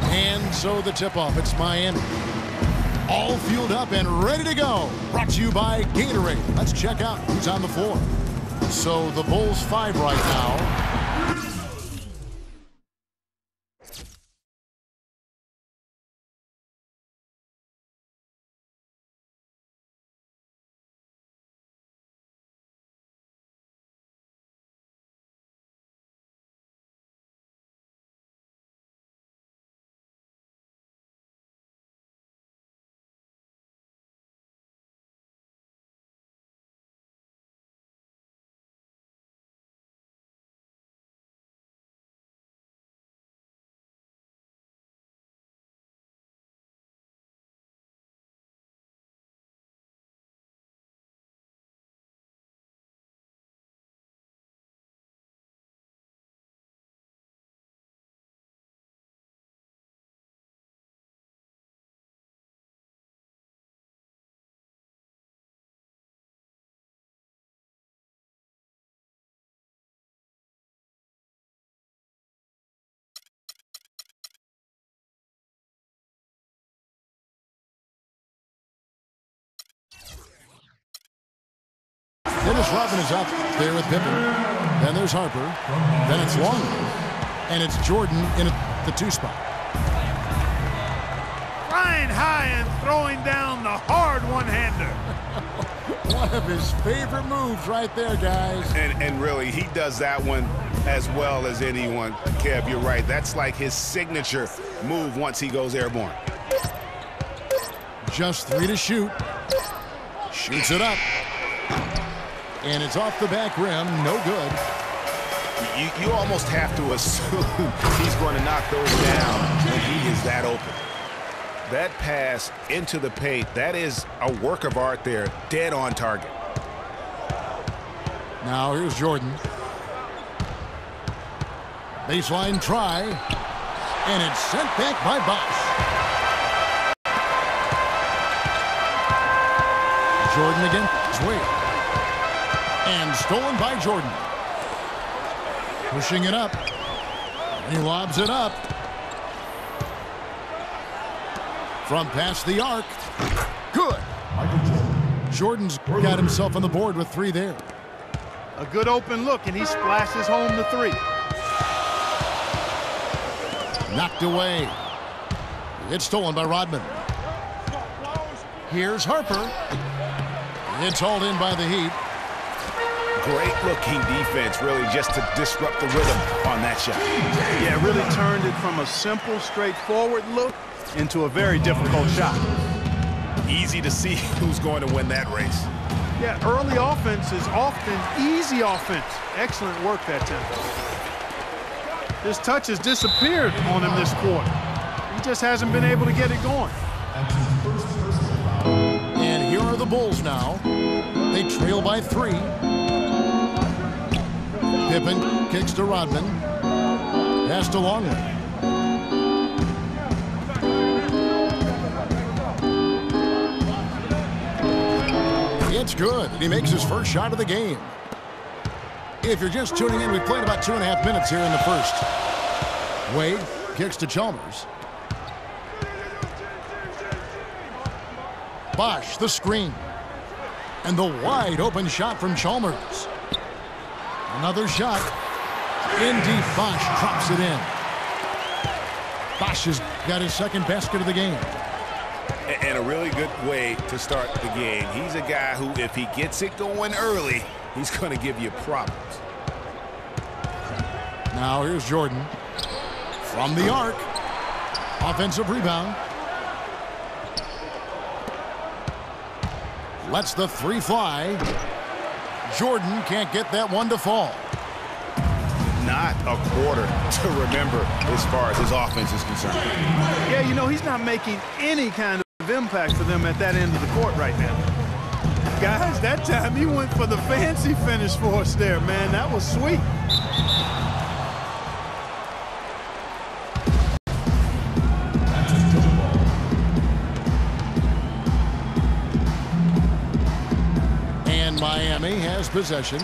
And so the tip-off, it's Miami. All fueled up and ready to go. Brought to you by Gatorade. Let's check out who's on the floor. So the Bulls 5 right now. Dennis Rodman is up there with Pippen. Then there's Harper. Then it's Long. And it's Jordan in the 2 spot. Flying high and throwing down the hard one-hander. One of his favorite moves right there, guys. And really, he does that one as well as anyone. Kev, you're right. That's like his signature move once he goes airborne. Just 3 to shoot. Shoots it up. And it's off the back rim. No good. You almost have to assume he's going to knock those down when he is that open. That pass into the paint, that is a work of art there. Dead on target. Now here's Jordan. Baseline try. And it's sent back by Bosh. Jordan against Wade. And stolen by Jordan. Pushing it up. He lobs it up. From past the arc. Good. Jordan's got himself on the board with 3 there. A good open look, and he splashes home the 3. Knocked away. It's stolen by Rodman. Here's Harper. It's hauled in by the Heat. Great looking defense, really, just to disrupt the rhythm on that shot. Yeah, really turned it from a simple, straightforward look into a very difficult shot. Easy to see who's going to win that race. Yeah, early offense is often easy offense. Excellent work that time. His touch has disappeared on him this quarter. He just hasn't been able to get it going. And here are the Bulls now. They trail by 3. Pippen kicks to Rodman. Pass to Longley. It's good. He makes his first shot of the game. If you're just tuning in, we played about 2.5 minutes here in the first. Wade kicks to Chalmers. Bosh, the screen. And the wide open shot from Chalmers. Another shot. In deep, Bosh drops it in. Bosh has got his second basket of the game. And a really good way to start the game. He's a guy who, if he gets it going early, he's going to give you problems. Now here's Jordan. From the arc. Offensive rebound. Lets the 3 fly. Jordan can't get that one to fall. Not a quarter to remember as far as his offense is concerned. Yeah, you know, he's not making any kind of impact for them at that end of the court right now. Guys, that time he went for the fancy finish for us there, man. That was sweet. Miami has possession.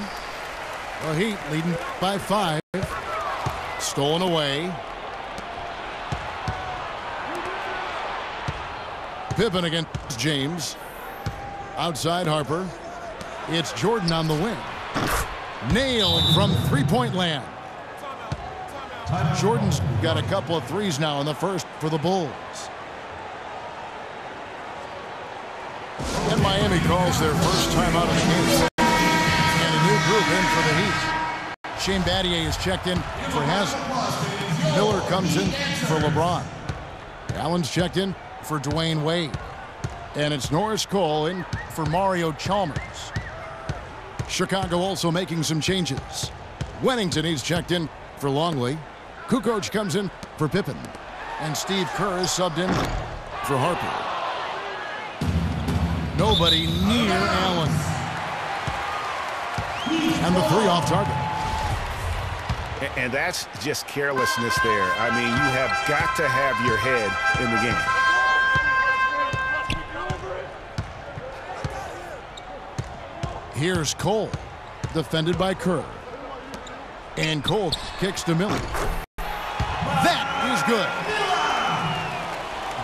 The Heat leading by 5. Stolen away. Pippen against James. Outside Harper. It's Jordan on the wing. Nailed from three-point land. Jordan's got a couple of threes now in the first for the Bulls. And Miami calls their first time out of the game. And a new group in for the Heat. Shane Battier is checked in for Haslem. Miller comes in for LeBron. Allen's checked in for Dwayne Wade. And it's Norris Cole in for Mario Chalmers. Chicago also making some changes. Wennington, he's checked in for Longley. Kukoc comes in for Pippen. And Steve Kerr is subbed in for Harper. Nobody near Allen. And the 3 off target. And that's just carelessness there. I mean, you have got to have your head in the game. Here's Cole, defended by Kerr. And Cole kicks to Miller. That is good.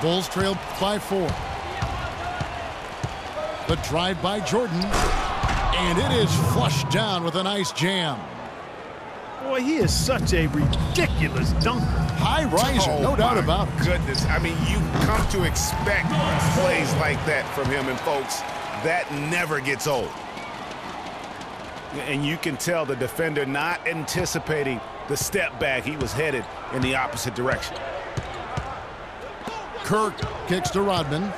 Bulls trail by 4. The drive by Jordan. And it is flushed down with a nice jam. Boy, he is such a ridiculous dunker. High riser, no doubt about it. Goodness, I mean, you come to expect plays like that from him, and folks, that never gets old. And you can tell the defender not anticipating the step back. He was headed in the opposite direction. Kerr kicks to Rodman.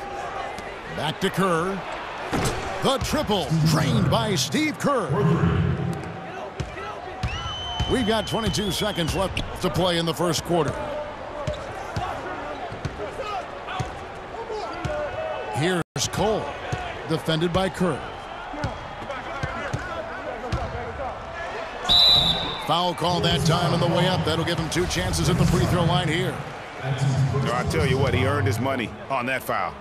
Back to Kerr. The triple, trained by Steve Kerr. We've got 22 seconds left to play in the first quarter. Here's Cole, defended by Kerr. Foul call that time on the way up. That'll give him 2 chances at the free throw line here. No, I tell you what, he earned his money on that foul.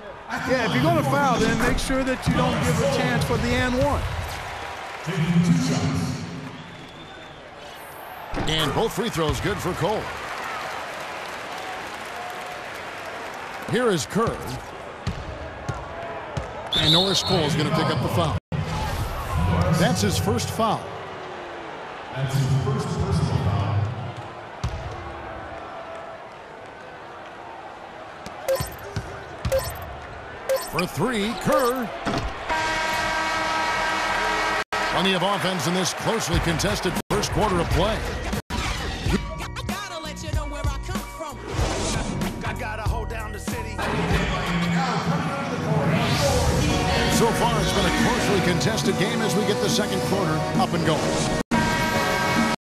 Yeah, if you're going to foul, then make sure that you don't give a chance for the and one. And both free throws good for Cole. Here is Kerr. And Norris Cole is going to pick up the foul. That's his first foul. That's his first personal foul. For 3, Kerr. Plenty of offense in this closely contested first quarter of play. I gotta let you know where I come from. I gotta hold down the city. So far, it's been a closely contested game as we get the second quarter up and going.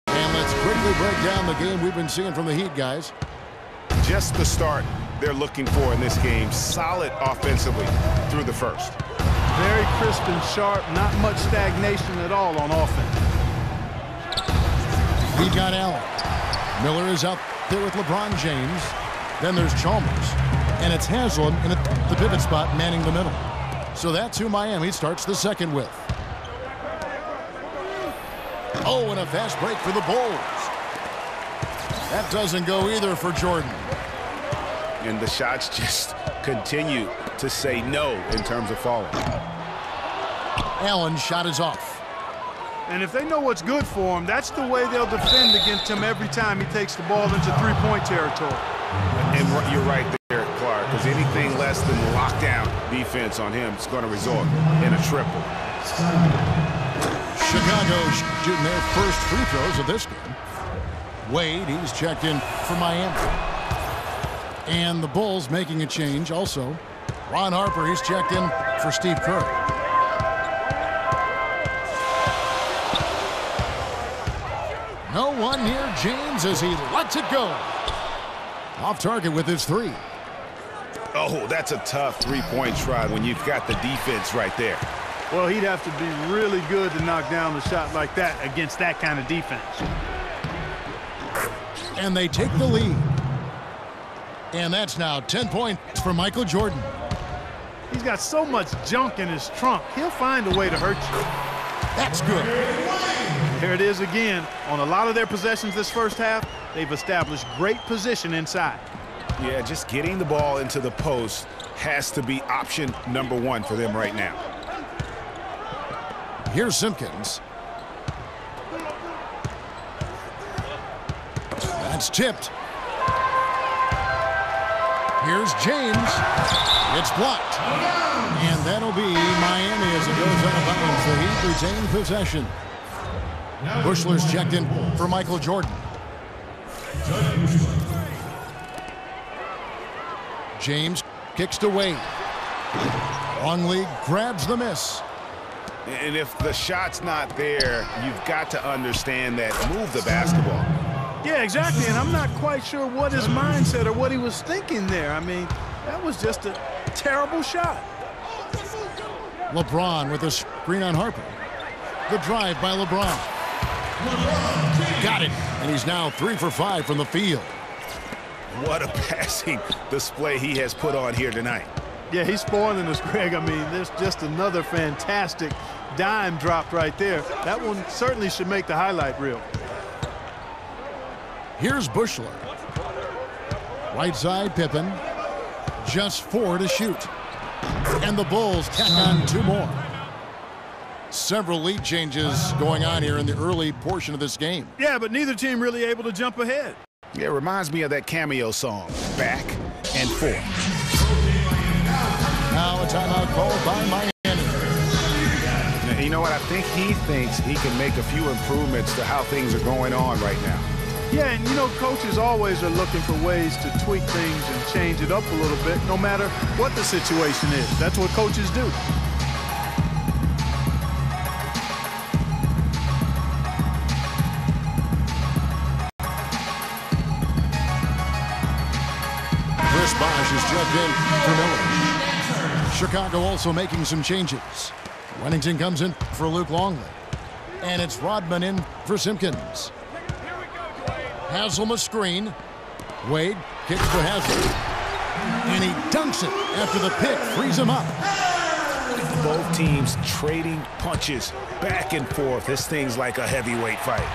And let's quickly break down the game we've been seeing from the Heat, guys. Just the start they're looking for in this game. Solid offensively through the first. Very crisp and sharp, not much stagnation at all on offense. We've got Allen. Miller is out there with LeBron James. Then there's Chalmers. And it's Haslem in the pivot spot manning the middle. So that's who Miami starts the second with. Oh, and a fast break for the Bulls. That doesn't go either for Jordan. And the shots just continue to say no in terms of falling. Allen's shot is off. And if they know what's good for him, that's the way they'll defend against him every time he takes the ball into three-point territory. And you're right there, Clark, because anything less than lockdown defense on him is going to result in a triple. Chicago shooting their first free throws of this game. Wade, he's checked in for Miami. And the Bulls making a change also. Ron Harper, he's checked in for Steve Kerr. No one near James as he lets it go. Off target with his 3. Oh, that's a tough three-point try when you've got the defense right there. Well, he'd have to be really good to knock down a shot like that against that kind of defense. And they take the lead. And that's now 10 points for Michael Jordan. He's got so much junk in his trunk, he'll find a way to hurt you. That's good. There it is again. On a lot of their possessions this first half, they've established great position inside. Yeah, just getting the ball into the post has to be option number one for them right now. Here's Simpkins. That's tipped. Here's James. It's blocked. And that'll be Miami as it goes out of bounds. The Heat retain possession. Bushler's checked in for Michael Jordan. James kicks to Wade. Longley grabs the miss. And if the shot's not there, you've got to understand that. Move the basketball. Yeah, exactly, and I'm not quite sure what his mindset or what he was thinking there. I mean, that was just a terrible shot. LeBron with a screen on Harper. The drive by LeBron. Got it, and he's now 3 for 5 from the field. What a passing display he has put on here tonight. Yeah, he's spoiling us, Greg. I mean, there's just another fantastic dime dropped right there. That one certainly should make the highlight reel. Here's Bushler. Right side, Pippen. Just 4 to shoot. And the Bulls tack on 2 more. Several lead changes going on here in the early portion of this game. Yeah, but neither team really able to jump ahead. Yeah, it reminds me of that cameo song, Back and Forth. Now a timeout called by Miami. Now, you know what? I think he thinks he can make a few improvements to how things are going on right now. Yeah, and you know, coaches always are looking for ways to tweak things and change it up a little bit, no matter what the situation is. That's what coaches do. Chris Bosh is checked in for Miller. Chicago also making some changes. Wennington comes in for Luke Longley. And it's Rodman in for Simpkins. Haslam a screen. Wade kicks for Haslam. And he dunks it after the pick frees him up. Both teams trading punches back and forth. This thing's like a heavyweight fight.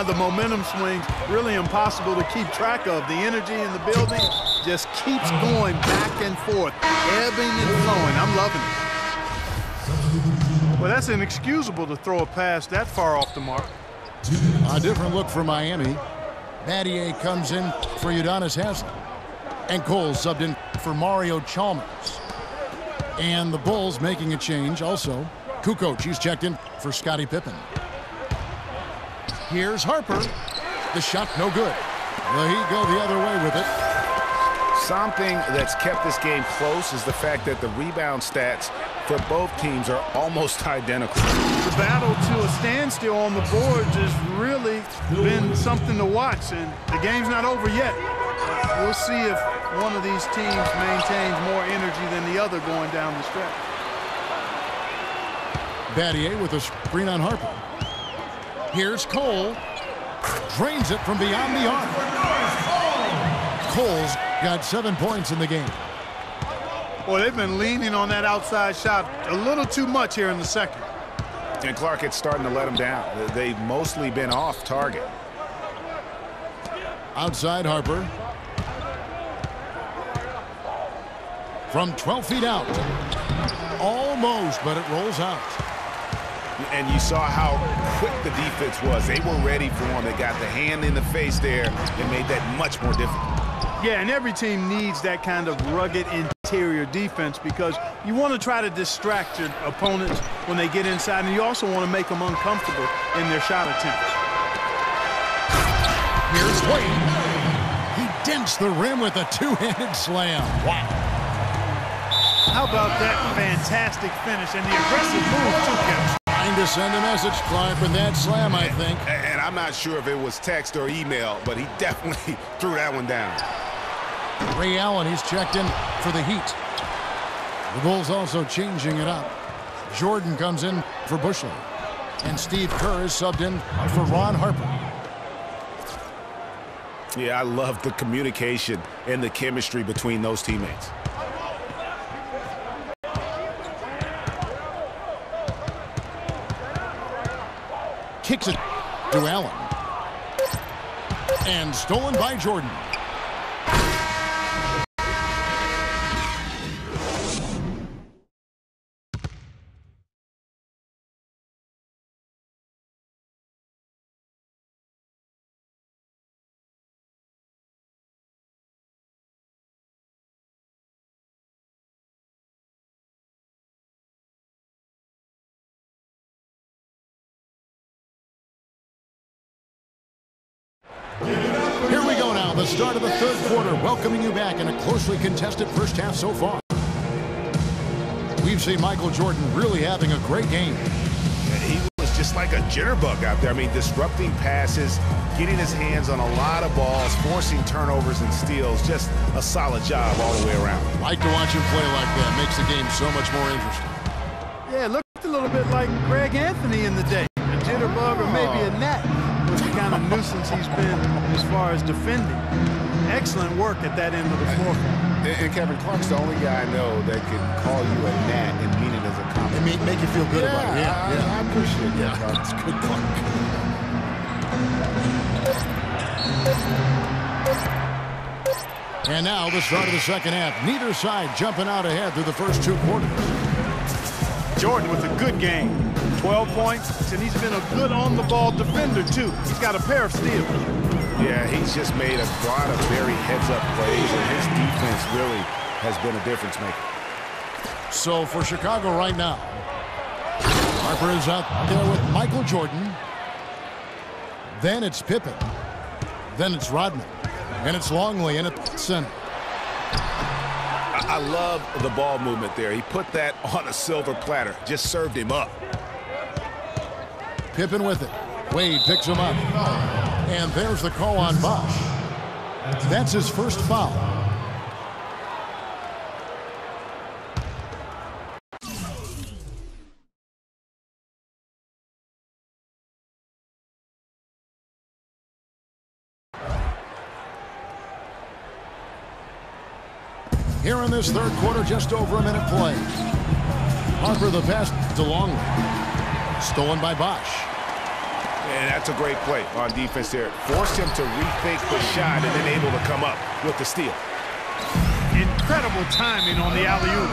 The momentum swings really impossible to keep track of. The energy in the building just keeps going back and forth, ebbing and flowing. I'm loving it. Well, that's inexcusable to throw a pass that far off the mark. A different look for Miami. Battier comes in for Udonis Haslem. And Cole subbed in for Mario Chalmers. And the Bulls making a change also. Kukoc, he's checked in for Scottie Pippen. Here's Harper. The shot no good. The Heat go the other way with it. Something that's kept this game close is the fact that the rebound stats for both teams are almost identical. The battle to a standstill on the boards has really been something to watch, and the game's not over yet. We'll see if one of these teams maintains more energy than the other going down the stretch. Battier with a screen on Harper. Here's Cole. Drains it from beyond the arc. Cole's got 7 points in the game. Boy, they've been leaning on that outside shot a little too much here in the second. And Clark, it's starting to let them down. They've mostly been off target. Outside Harper. From 12 feet out. Almost, but it rolls out. And you saw how quick the defense was. They were ready for him. They got the hand in the face there and made that much more difficult. Yeah, and every team needs that kind of rugged interior defense because you want to try to distract your opponents when they get inside, and you also want to make them uncomfortable in their shot attempts. Here's Wade. He dents the rim with a two-handed slam. Wow. How about that fantastic finish and the aggressive move, too, Kevin? Trying to send a message, Clark, with that slam, I think. And I'm not sure if it was text or email, but he definitely threw that one down. Ray Allen, he's checked in for the Heat. The Bulls also changing it up. Jordan comes in for Bushler. And Steve Kerr is subbed in for Ron Harper. Yeah, I love the communication and the chemistry between those teammates. kicks it to Allen. And stolen by Jordan. Here we go now, the start of the third quarter, welcoming you back in a closely contested first half so far. We've seen Michael Jordan really having a great game. He was just like a jitterbug out there. I mean, disrupting passes, getting his hands on a lot of balls, forcing turnovers and steals. Just a solid job all the way around. Like to watch him play like that. Makes the game so much more interesting. Yeah, it looked a little bit like Greg Anthony in the day. A jitterbug or maybe a gnat was the kind of nuisance he's been as far as defending. Excellent work at that end of the floor. And Kevin, Clark's the only guy I know that can call you a gnat and mean it as a compliment. Make you feel good about it. I appreciate that, Clark. It's good, Clark. And now the start of the second half. Neither side jumping out ahead through the first two quarters. Jordan with a good game. 12 points, and he's been a good on-the-ball defender, too. He's got a pair of steals. Yeah, he's just made a lot of very heads-up plays, and his defense really has been a difference maker. So for Chicago right now, Harper is out there with Michael Jordan. Then it's Pippen. Then it's Rodman. And it's Longley in at center. I love the ball movement there. He put that on a silver platter. Just served him up. Pippen with it. Wade picks him up. And there's the call on Bosch. That's his first foul. Here in this third quarter, just over a minute play. Harper the pass to Longley. Stolen by Bosch. And that's a great play on defense there. Forced him to rethink the shot and then able to come up with the steal. Incredible timing on the alley-oop.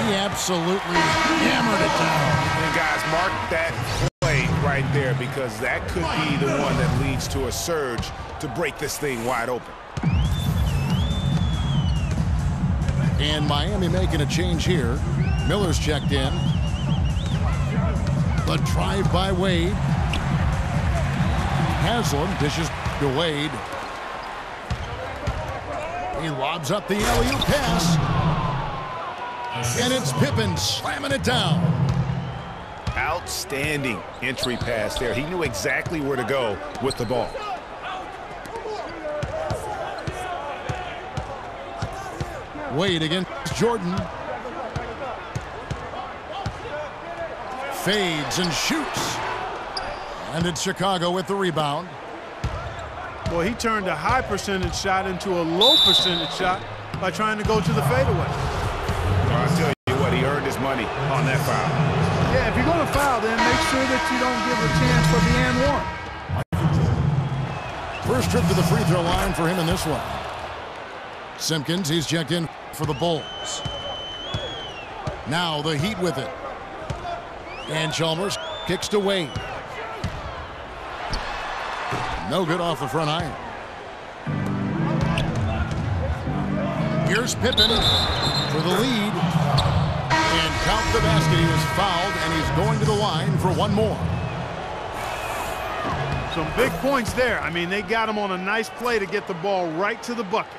He absolutely hammered it down. And guys, mark that play right there because that could be the one that leads to a surge to break this thing wide open. And Miami making a change here. Miller's checked in. The drive by Wade. Haslam dishes to Wade. He lobs up the alley-oop pass. And it's Pippen slamming it down. Outstanding entry pass there. He knew exactly where to go with the ball. Wade against Jordan. Fades and shoots. And it's Chicago with the rebound. Well, he turned a high percentage shot into a low percentage shot by trying to go to the fadeaway. I'll tell you what, he earned his money on that foul. Yeah, if you're going to foul, then make sure that you don't give a chance for the and one. First trip to the free throw line for him in this one. Simpkins, he's checked in for the Bulls. Now the Heat with it. And Chalmers kicks to Wade. No good off the front iron. Here's Pippen for the lead. And count the basket. He was fouled, and he's going to the line for one more. Some big points there. I mean, they got him on a nice play to get the ball right to the bucket.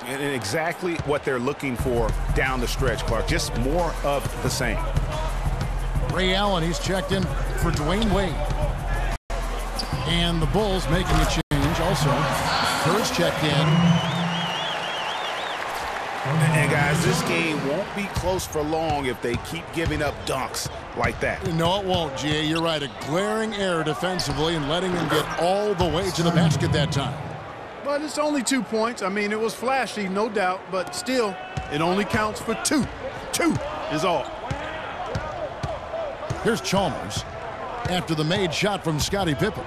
And exactly what they're looking for down the stretch, Clark. Just more of the same. Ray Allen, he's checked in for Dwayne Wade. And the Bulls making a change also. Kerr's checked in. And guys, this game won't be close for long if they keep giving up dunks like that. No, it won't, G.A. You're right. A glaring error defensively and letting them get all the way to the basket that time. But it's only 2 points. I mean, it was flashy, no doubt, but still, it only counts for 2. 2 is all. Here's Chalmers. after the made shot from Scottie Pippen.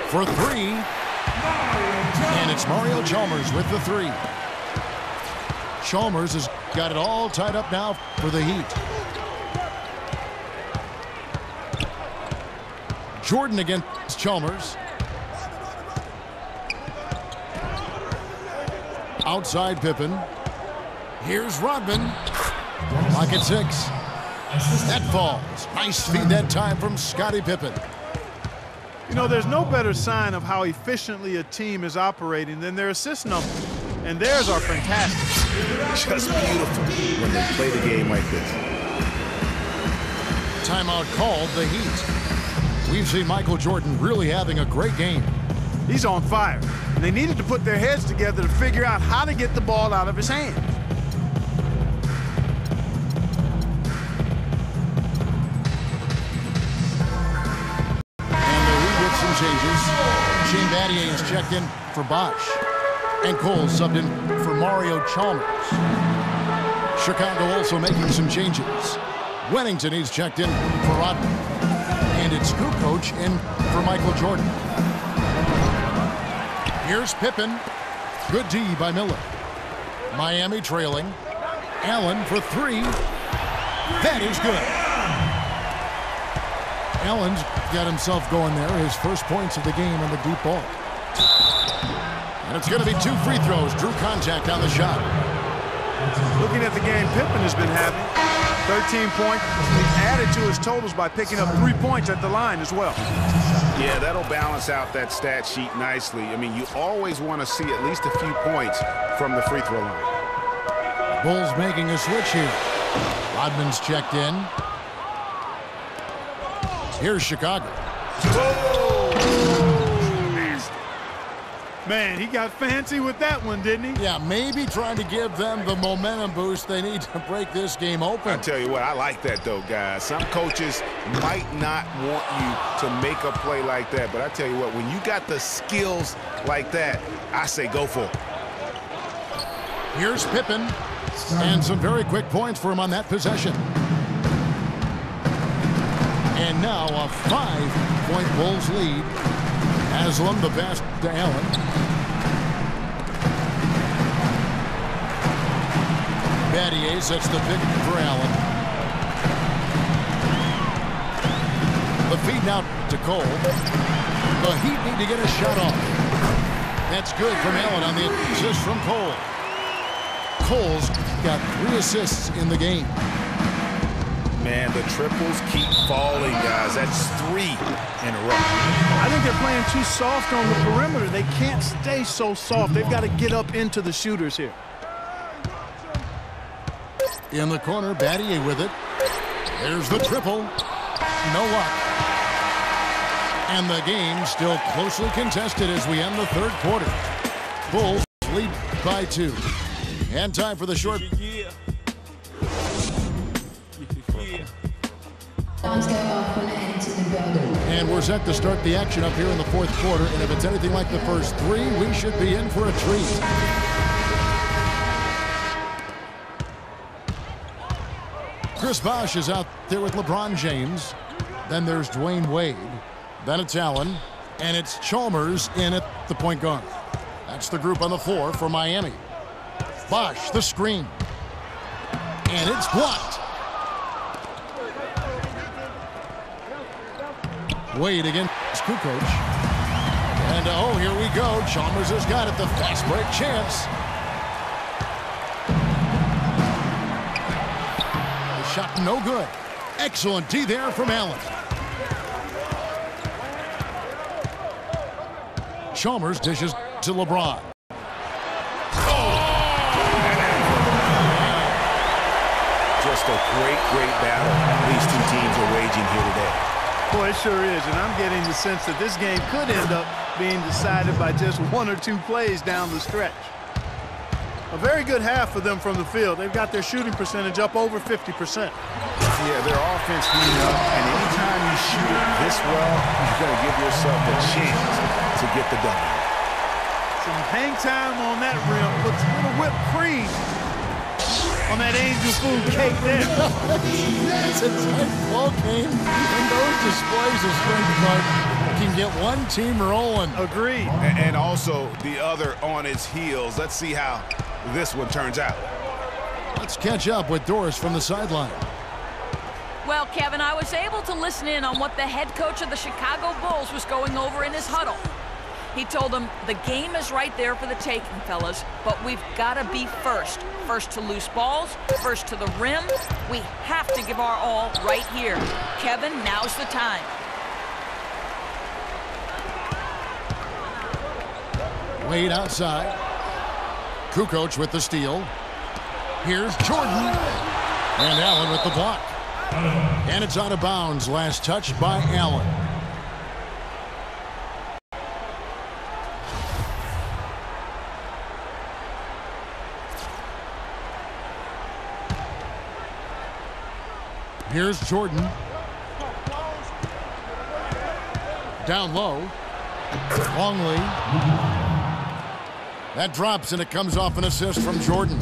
For three. And it's Mario Chalmers with the three. Chalmers has got it all tied up now for the Heat. Jordan against Chalmers. Outside Pippen. Here's Rodman. Clock at 6. That falls. Nice feed that time from Scottie Pippen. You know, there's no better sign of how efficiently a team is operating than their assist numbers. And theirs are fantastic. Just beautiful when they play the game like this. Timeout called the Heat. We've seen Michael Jordan really having a great game. He's on fire. And they needed to put their heads together to figure out how to get the ball out of his hands. Changes. Shane Battier is checked in for Bosch. And Cole subbed in for Mario Chalmers. Chicago also making some changes. Wennington is checked in for Rodman. And it's Kukoc in for Michael Jordan. Here's Pippen. Good D by Miller. Miami trailing. Allen for three. That is good. Allen's got himself going there. His first points of the game on the deep ball. And it's going to be 2 free throws. Drew contact on the shot. Looking at the game Pippen has been having, 13 points. He added to his totals by picking up 3 points at the line as well. Yeah, that'll balance out that stat sheet nicely. I mean, you always want to see at least a few points from the free throw line. Bulls making a switch here. Rodman's checked in. Here's Chicago. Man, he got fancy with that one, didn't he? Yeah, maybe trying to give them the momentum boost they need to break this game open. I tell you what, I like that, though, guys. Some coaches might not want you to make a play like that, but I tell you what, when you got the skills like that, I say go for it. Here's Pippen, and some very quick points for him on that possession. And now a 5-point Bulls lead. Haslam the pass to Allen. Battier sets the pick for Allen. The feed now to Cole. The Heat need to get a shot off. That's good from Allen on the assist from Cole. Cole's got 3 assists in the game. Man, the triples keep falling, guys. That's 3 in a row. I think they're playing too soft on the perimeter. They can't stay so soft. They've got to get up into the shooters here. In the corner, Battier with it. There's the triple. No luck. And the game still closely contested as we end the third quarter. Bulls lead by 2. And time for the short. And we're set to start the action up here in the fourth quarter. And if it's anything like the first 3, we should be in for a treat. Chris Bosh is out there with LeBron James. Then there's Dwayne Wade. Then it's Allen. And it's Chalmers in at the point guard. That's the group on the floor for Miami. Bosh, the screen. And it's blocked. Wade against Kukoc. And oh, here we go. Chalmers has got it. The fast break chance. The shot no good. Excellent D there from Allen. Chalmers dishes to LeBron. Just a great battle these 2 teams are waging here today. Boy, it sure is, and I'm getting the sense that this game could end up being decided by just 1 or 2 plays down the stretch. A very good half for them from the field. They've got their shooting percentage up over 50%. Yeah, their offense heating up, and anytime you shoot it this well, you're going to give yourself a chance to get the W. Some hang time on that rim, puts a little whipped cream on that angel food cake there. It's a tight ball game, and those displays of strength, Clark, can get one team rolling. Agreed. And also the other on its heels. Let's see how this one turns out. Let's catch up with Doris from the sideline. Well, Kevin, I was able to listen in on what the head coach of the Chicago Bulls was going over in his huddle. He told them the game is right there for the taking, fellas, but we've got to be first. First to loose balls, first to the rim. We have to give our all right here. Kevin, now's the time. Wade outside. Kukoc with the steal. Here's Jordan. And Allen with the block. And it's out of bounds. Last touch by Allen. Here's Jordan. Down low. Longley. That drops, and it comes off an assist from Jordan.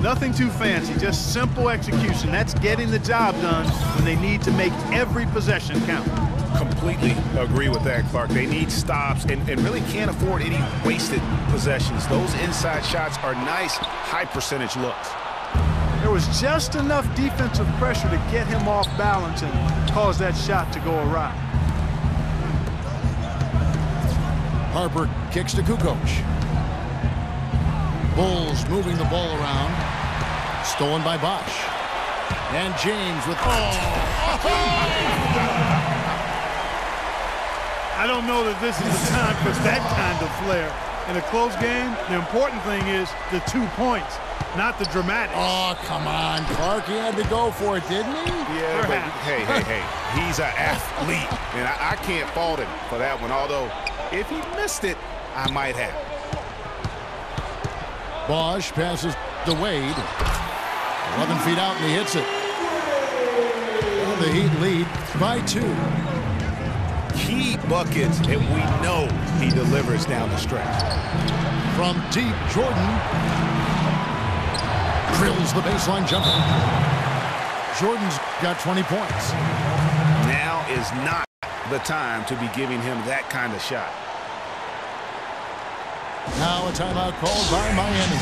Nothing too fancy, just simple execution. That's getting the job done when they need to make every possession count. Completely agree with that, Clark. They need stops and really can't afford any wasted possessions. Those inside shots are nice, high-percentage looks. There was just enough defensive pressure to get him off balance and cause that shot to go awry. Harper kicks to Kukoc. Bulls moving the ball around. Stolen by Bosch. And James with... I don't know that this is the time for that kind of flair. In a close game, the important thing is the 2 points, not the dramatics. Oh, come on, Clark. He had to go for it, didn't he? Yeah, but hey. He's an athlete, and I can't fault him for that one, although if he missed it, I might have. Bosch passes to Wade. 11 feet out, and he hits it. And the Heat lead by 2. Key buckets, and we know he delivers down the stretch. From deep, Jordan drills the baseline jumper. Jordan's got 20 points. Now is not the time to be giving him that kind of shot. Now a timeout called by Miami.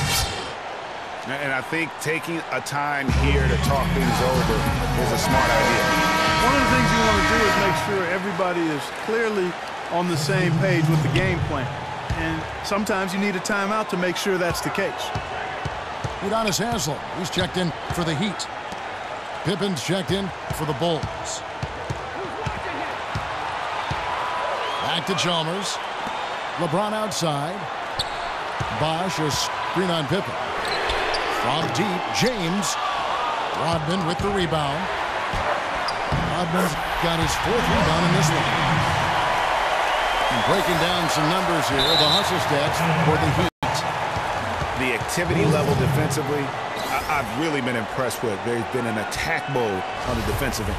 And I think taking a time here to talk things over is a smart idea. One of the things you want to do is make sure everybody is clearly on the same page with the game plan. And sometimes you need a timeout to make sure that's the case. Udonis Haslem, he's checked in for the Heat. Pippen's checked in for the Bulls. Back to Chalmers. LeBron outside. Bosch a screen on Pippen. From deep, James. Rodman with the rebound. Rodman's got his 4th rebound in this one. And breaking down some numbers here, the hustle stats for the Heat. The activity level defensively, I've really been impressed with. There's been an attack mode on the defensive end.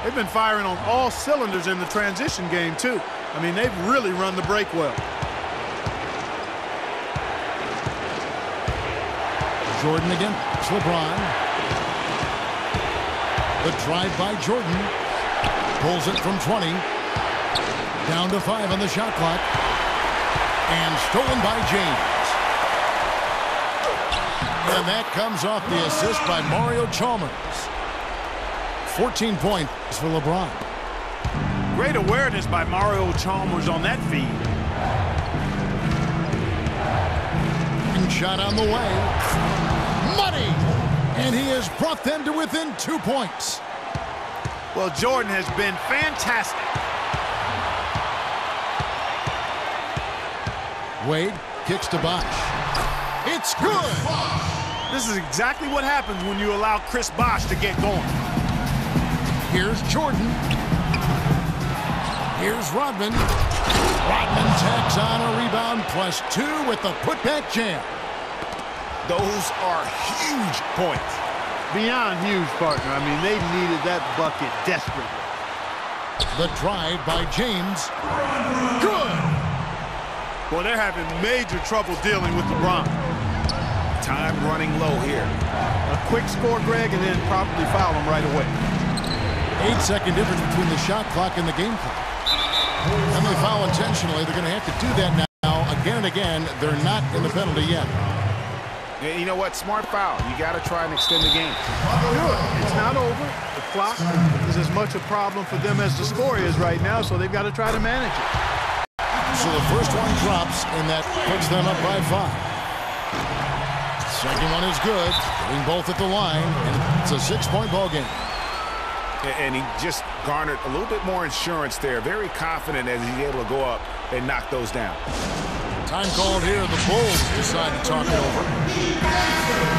They've been firing on all cylinders in the transition game, too. I mean, they've really run the break well. Jordan against LeBron. The drive by Jordan. Pulls it from 20. Down to 5 on the shot clock. And stolen by James. And that comes off the assist by Mario Chalmers. 14 points for LeBron. Great awareness by Mario Chalmers on that feed. And shot on the way. Money! And he has brought them to within 2 points. Well, Jordan has been fantastic. Wade kicks to Bosch. It's good! This is exactly what happens when you allow Chris Bosch to get going. Here's Jordan. Here's Rodman. Rodman tacks on a rebound +2 with the putback jam. Those are huge points. Beyond huge, partner. I mean, they needed that bucket desperately. The drive by James. Good! Well, they're having major trouble dealing with LeBron. Time running low here. A quick score, Greg, and then probably foul him right away. 8-second difference between the shot clock and the game clock. And they foul intentionally. They're going to have to do that now again and again. They're not in the penalty yet. You know what? Smart foul. You got to try and extend the game. Good. It's not over. The clock is as much a problem for them as the score is right now, so they've got to try to manage it. So the first one drops, and that puts them up by 5. Second one is good. Getting both at the line, and it's a 6-point ball game. And he just garnered a little bit more insurance there. Very confident as he's able to go up and knock those down. Time called here. The Bulls decide to talk it over.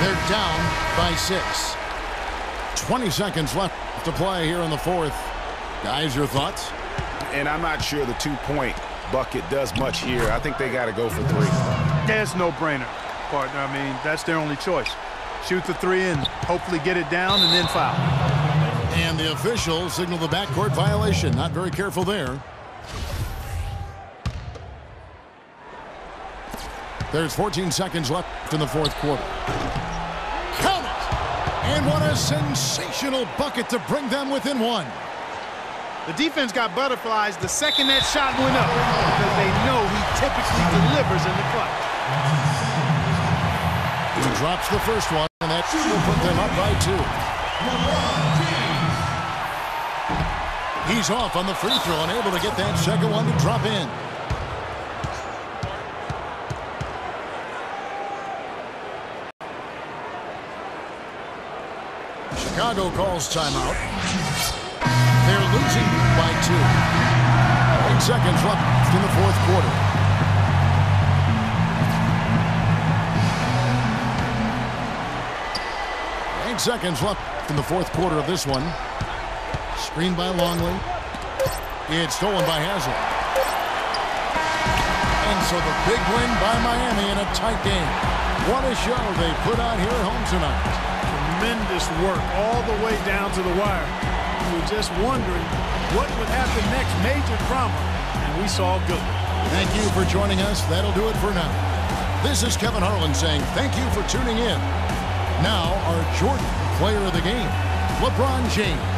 They're down by 6. 20 seconds left to play here in the fourth. Guys, your thoughts? And I'm not sure the 2-point bucket does much here. I think they got to go for 3. That's no-brainer, partner. I mean, that's their only choice. Shoot the 3 and hopefully get it down and then foul. And the official signaled the backcourt violation. Not very careful there. There's 14 seconds left in the fourth quarter. Count it! And what a sensational bucket to bring them within 1. The defense got butterflies the second that shot went up because they know he typically delivers in the clutch. He drops the first one, and that will put them up by 2. He's off on the free throw and able to get that second one to drop in. Chicago calls timeout. They're losing by 2. 8 seconds left in the fourth quarter. Seconds left in the fourth quarter of this one. Screened by Longley. It's stolen by Haslem. And so the big win by Miami in a tight game. What a show they put on here at home tonight. Tremendous work all the way down to the wire. We were just wondering what would happen next. Major drama, and we saw good. Thank you for joining us. That'll do it for now. This is Kevin Harlan saying thank you for tuning in. Now, our Jordan player of the game, LeBron James.